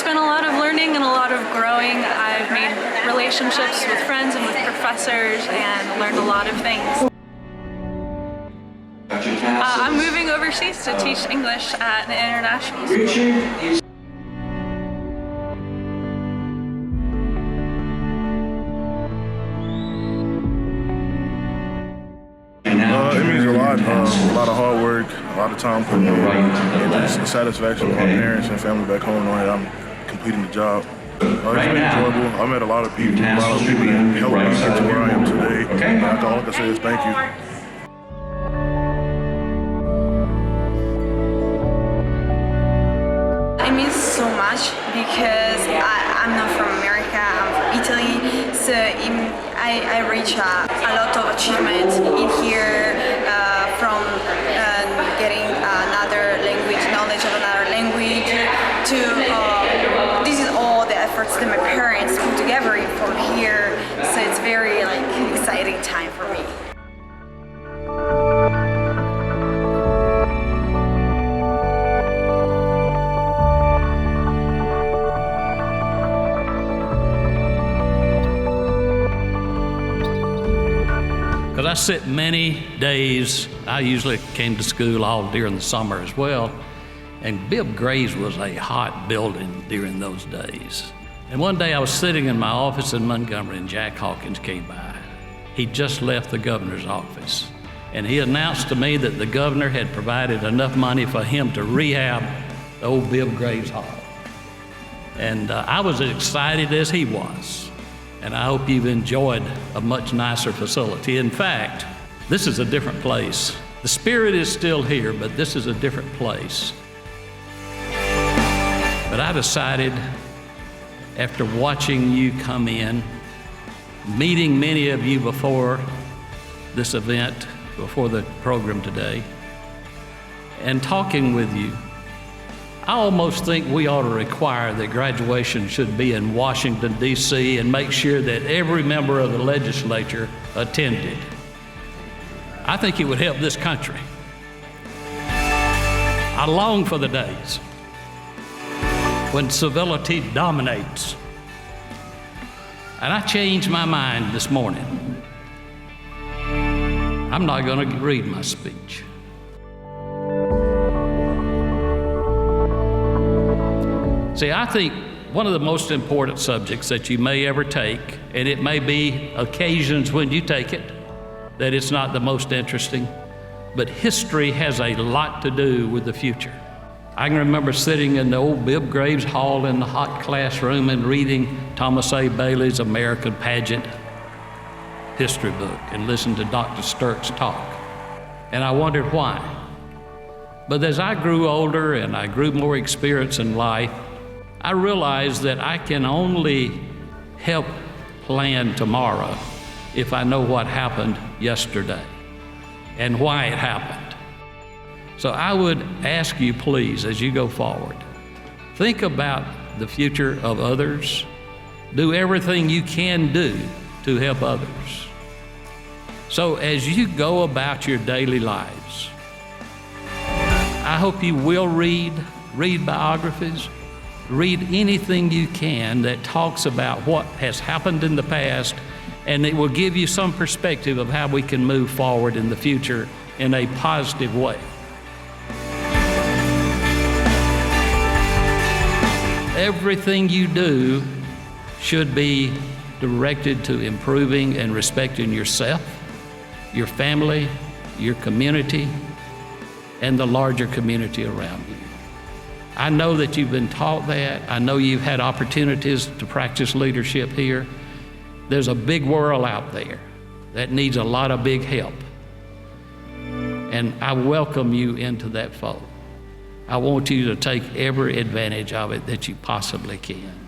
been a lot of learning and a lot of growing. I've made relationships with friends and with professors and learned a lot of things. I'm moving overseas to teach English at an international school. It means a lot of hard work, a lot of time put in, and just the satisfaction of my parents and family back home knowing that I'm completing the job. It's been enjoyable. I met a lot of people that helped me get to where I am today. And all I can say is thank you. It means so much because I'm not from America, I'm from Italy, so I reach a lot of achievements in here from getting another language, knowledge of another language, to this is all the efforts that my parents put together from here, so it's very exciting time for me. Because I sit many days, I usually came to school all during the summer as well, and Bibb Graves was a hot building during those days. And one day I was sitting in my office in Montgomery and Jack Hawkins came by. He just left the governor's office. And he announced to me that the governor had provided enough money for him to rehab the old Bibb Graves Hall. And I was as excited as he was. And I hope you've enjoyed a much nicer facility. In fact, this is a different place. The spirit is still here, but this is a different place. But I decided, after watching you come in, meeting many of you before this event, before the program today, and talking with you, I almost think we ought to require that graduation should be in Washington, D.C., and make sure that every member of the legislature attended. I think it would help this country. I long for the days when civility dominates. And I changed my mind this morning. I'm not going to read my speech. See, I think one of the most important subjects that you may ever take, and it may be occasions when you take it, that it's not the most interesting, but history has a lot to do with the future. I can remember sitting in the old Bibb Graves Hall in the hot classroom and reading Thomas A. Bailey's American Pageant history book and listening to Dr. Sturt's talk. And I wondered why. But as I grew older and I grew more experienced in life, I realized that I can only help plan tomorrow if I know what happened yesterday and why it happened. So I would ask you, please, as you go forward, think about the future of others. Do everything you can do to help others. So as you go about your daily lives, I hope you will read biographies, read anything you can that talks about what has happened in the past, and it will give you some perspective of how we can move forward in the future in a positive way. Everything you do should be directed to improving and respecting yourself, your family, your community, and the larger community around you. I know that you've been taught that. I know you've had opportunities to practice leadership here. There's a big world out there that needs a lot of big help. And I welcome you into that fold. I want you to take every advantage of it that you possibly can.